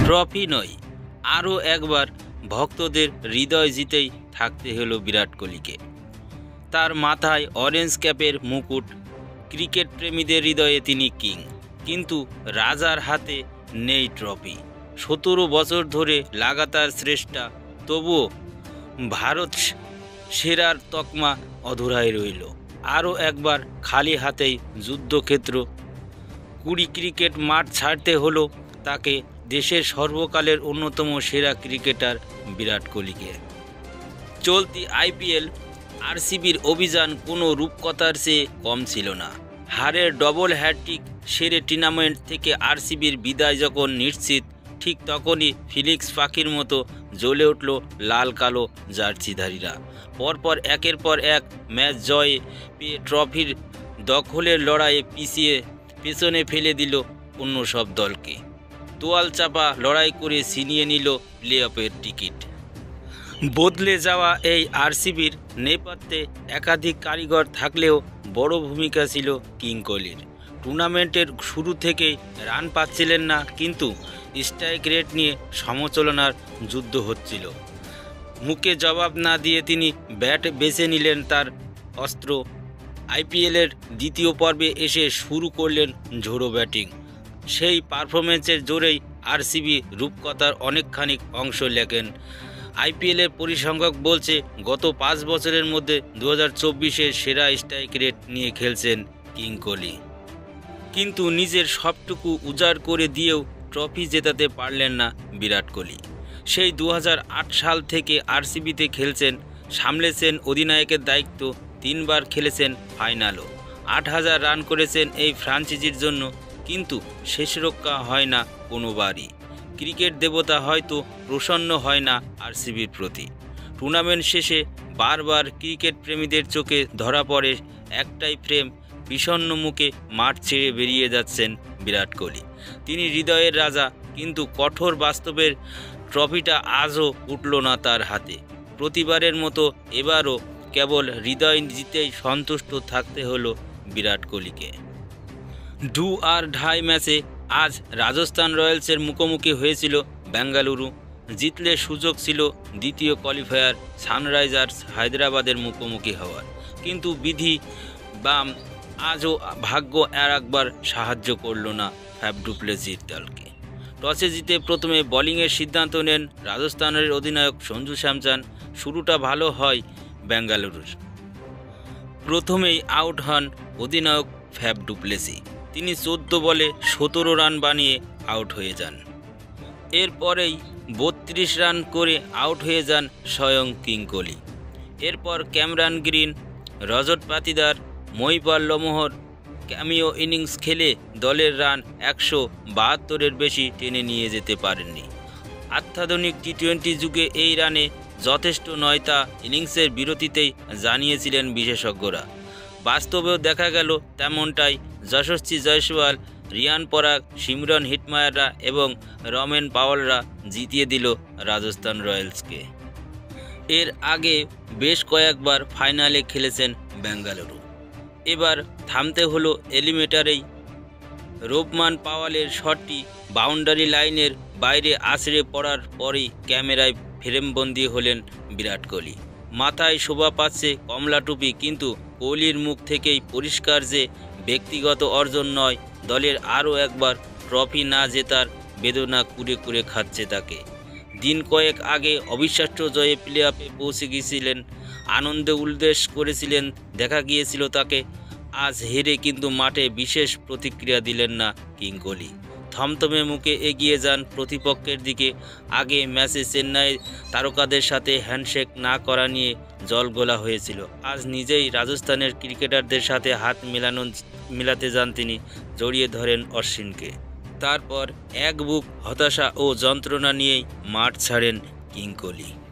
Trophy নয়, আরও একবার ভক্তদের হৃদয় জিতেই থাকতে হলো বিরাট কোহলিকে। তার মাথায় অরেঞ্জ ক্যাপের মুকুট, ক্রিকেট প্রেমীদের হৃদয়ে তিনি কিং, কিন্তু রাজার হাতে নেই ট্রফি। 17 বছর ধরে লাগাতার শ্রেষ্ঠা, তবুও ভারত সেরার তকমা অধুরাই রইল। আরও একবার খালি হাতেই যুদ্ধক্ষেত্র। 20 ক্রিকেট মাঠ ছাড়তে হলো তাকে, দেশের সর্বকালের অন্যতম সেরা ক্রিকেটার বিরাট কোহলিকে। চলতি আইপিএল আরসিবির অভিযান কোনো রূপকথার চেয়ে কম ছিল না। হারের ডবল হ্যাটট্রিক সেরে টুর্নামেন্ট থেকে আরসিবির বিদায় যখন নিশ্চিত, ঠিক তখনই ফিনিক্স পাখির মতো জ্বলে উঠল লাল কালো জার্সিধারীরা। পরপর একের পর এক ম্যাচ জয়ে পেয়ে ট্রফির দখলের লড়াইয়ে পেছনে ফেলে দিল অন্য সব দলকে। তোয়াল চাপা লড়াই করে ছিনিয়ে নিল প্লে অফের টিকিট। বদলে যাওয়া এই আরসিবির নেপথ্যে একাধিক কারিগর থাকলেও বড় ভূমিকা ছিল কিং কোহলির। টুর্নামেন্টের শুরু থেকেই রান পাচ্ছিলেন না, কিন্তু স্ট্রাইক রেট নিয়ে সমালোচনার যুদ্ধ হচ্ছিল। মুখে জবাব না দিয়ে তিনি ব্যাট বেছে নিলেন তার অস্ত্র। আইপিএলের দ্বিতীয় পর্বে এসে শুরু করলেন ঝোড়ো ব্যাটিং। সেই পারফরমেন্সের জোরেই আরসিবি রূপকথার অনেকখানি অংশ লেখেন। আইপিএলের পরিসংখ্যাক বলছে, গত 5 বছরের মধ্যে 2024-এর সেরা স্ট্রাইক রেট নিয়ে খেলছেন কিং কোহলি। কিন্তু নিজের সবটুকু উজাড় করে দিয়েও ট্রফি জেতাতে পারলেন না বিরাট কোহলি। সেই 2008 সাল থেকে আরসিবিতে খেলছেন, সামলেছেন অধিনায়কের দায়িত্ব, 3 বার খেলেছেন ফাইনালও, 8000 রান করেছেন এই ফ্র্যাঞ্চাইজির জন্য, কিন্তু শেষরক্ষা হয় না কোনোবারই। ক্রিকেট দেবতা হয়তো প্রসন্ন হয় না আরসিবির প্রতি। টুর্নামেন্ট শেষে বারবার ক্রিকেট প্রেমীদের চোখে ধরা পড়ে একটাই ফ্রেম, বিষণ্ণ মুখে মাঠ ছেড়ে বেরিয়ে যাচ্ছেন বিরাট কোহলি। তিনি হৃদয়ের রাজা, কিন্তু কঠোর বাস্তবের ট্রফিটা আজও উঠল না তার হাতে। প্রতিবারের মতো এবারও কেবল হৃদয় জিতেই সন্তুষ্ট থাকতে হলো বিরাট কোহলিকে। ডু আর ডাই ম্যাচে আজ রাজস্থান রয়্যালসের মুখোমুখি হয়েছিল বেঙ্গালুরু। জিতলে সুযোগ ছিল দ্বিতীয় কোয়ালিফায়ার সানরাইজার্স হায়দ্রাবাদের মুখোমুখি হওয়ার, কিন্তু বিধি বাম আজও ভাগ্য আর একবার সাহায্য করল না ফ্যাফ ডু প্লেসির দলকে। টসে জিতে প্রথমে বোলিংয়ের সিদ্ধান্ত নেন রাজস্থানের অধিনায়ক সঞ্জু স্যামসন। শুরুটা ভালো হয় বেঙ্গালুরুর। প্রথমেই আউট হন অধিনায়ক ফ্যাফ ডু প্লেসি। তিনি 14 বলে 17 রান বানিয়ে আউট হয়ে যান। এরপরেই 32 রান করে আউট হয়ে যান স্বয়ং কিং কোহলি। এরপর Cameron green, Rajat Patidar, Mahipal লমোহর cameo innings খেলে দলের রান 172-এর বেশি টেনে নিয়ে যেতে পারেননি। অত্যাধুনিক টি-20 যুগে এই রানে যথেষ্ট নয় তা ইনিংসের বিরতিতেই জানিয়েছিলেন বিশেষজ্ঞরা। বাস্তবেও দেখা গেল তেমনটাই। যশস্বী জয়সওয়াল, রিয়ান পরাগ, সিমরন হিটমায়াররা এবং রমেন পাওয়ালরা জিতিয়ে দিল রাজস্থান রয়্যালসকে। এর আগে বেশ কয়েকবার ফাইনালে খেলেছেন বেঙ্গালুরু। এবার থামতে হলো এলিমিনেটরেই। রোবমান পাওয়ালের শটটি বাউন্ডারি লাইনের বাইরে আছড়ে পড়ার পরেই ক্যামেরায় ফ্রেমবন্দি হলেন বিরাট কোহলি। মাথায় শোভা পাচ্ছে কমলা টুপি, কিন্তু কোহলির মুখ থেকেই পরিষ্কার যে ব্যক্তিগত অর্জন নয়, দলের আরও একবার ট্রফি না জেতার বেদনা কুরে কুরে খাচ্ছে তাকে। দিন কয়েক আগে অবিশ্বাস্য জয়ে প্লে অফে পৌঁছে গিয়েছিলেন, আনন্দে উল্লাস করেছিলেন, দেখা গিয়েছিল তাকে। আজ হেরে কিন্তু মাঠে বিশেষ প্রতিক্রিয়া দিলেন না কিং কোহলি। থমথমে মুখে এগিয়ে যান প্রতিপক্ষের দিকে। আগে ম্যাচে চেন্নাই তারকাদের সাথে হ্যান্ডশেক না করা নিয়ে জলঘোলা হয়েছিল। আজ নিজেই রাজস্থানের ক্রিকেটারদের সাথে হাত মেলাতে যান তিনি, জড়িয়ে ধরেন অশ্বিনকে। তারপর এক বুক হতাশা ও যন্ত্রণা নিয়েই মাঠ ছাড়েন কিং কোহলি।